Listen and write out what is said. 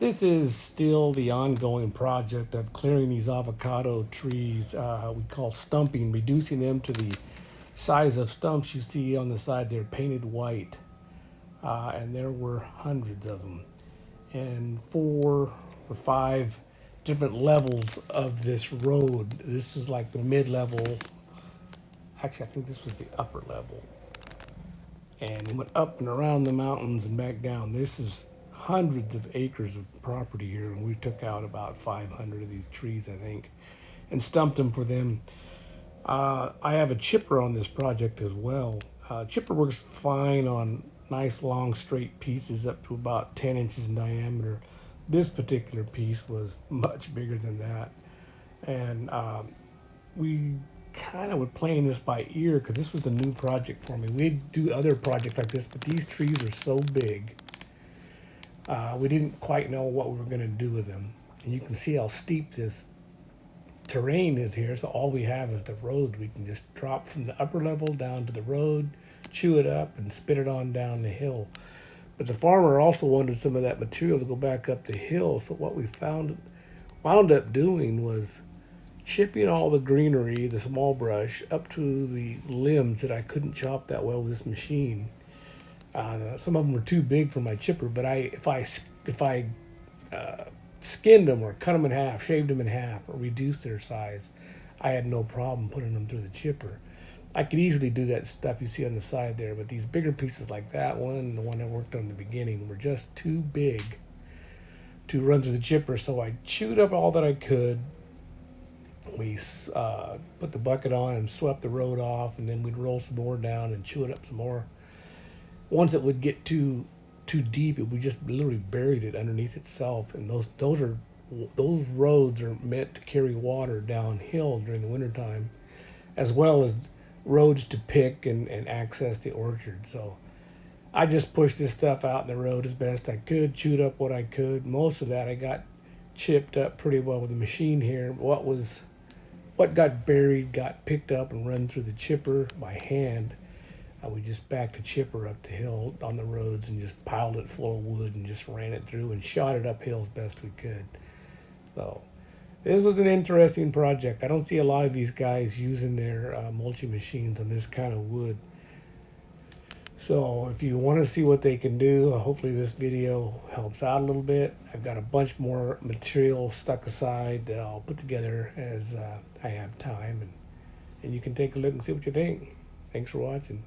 This is still the ongoing project of clearing these avocado trees. We call stumping, reducing them to the size of stumps you see on the side. They're painted white, and there were hundreds of them, and 4 or 5 different levels of this road. This is like the mid-level. Actually, I think this was the upper level, and it went up and around the mountains and back down. This is hundreds of acres of property here, and we took out about 500 of these trees, I think, and stumped them for them. I have a chipper on this project as well. Chipper works fine on nice long straight pieces up to about 10 inches in diameter. This particular piece was much bigger than that, and we kind of were playing this by ear because this was a new project for me. We'd do other projects like this, but these trees are so big, we didn't quite know what we were going to do with them. And you can see how steep this terrain is here. So all we have is the road. We can just drop from the upper level down to the road, chew it up, and spit it on down the hill. But the farmer also wanted some of that material to go back up the hill. So what we wound up doing was chipping all the greenery, the small brush, up to the limbs that I couldn't chop that well with this machine. Some of them were too big for my chipper, but if I skinned them or cut them in half, shaved them in half, or reduced their size, I had no problem putting them through the chipper. I could easily do that stuff you see on the side there, but these bigger pieces like that one and the one I worked on in the beginning were just too big to run through the chipper, so I chewed up all that I could. We put the bucket on and swept the road off, and then we'd roll some more down and chew it up some more. Once it would get too deep, we just literally buried it underneath itself. And those roads are meant to carry water downhill during the wintertime, as well as roads to pick and access the orchard. So I just pushed this stuff out in the road as best I could, chewed up what I could. Most of that I got chipped up pretty well with the machine here. What got buried got picked up and run through the chipper by hand. We just backed the chipper up the hill on the roads and just piled it full of wood and just ran it through and shot it uphill as best we could. So this was an interesting project. I don't see a lot of these guys using their mulching machines on this kind of wood. So if you want to see what they can do, hopefully this video helps out a little bit. I've got a bunch more material stuck aside that I'll put together as I have time, and you can take a look and see what you think. Thanks for watching.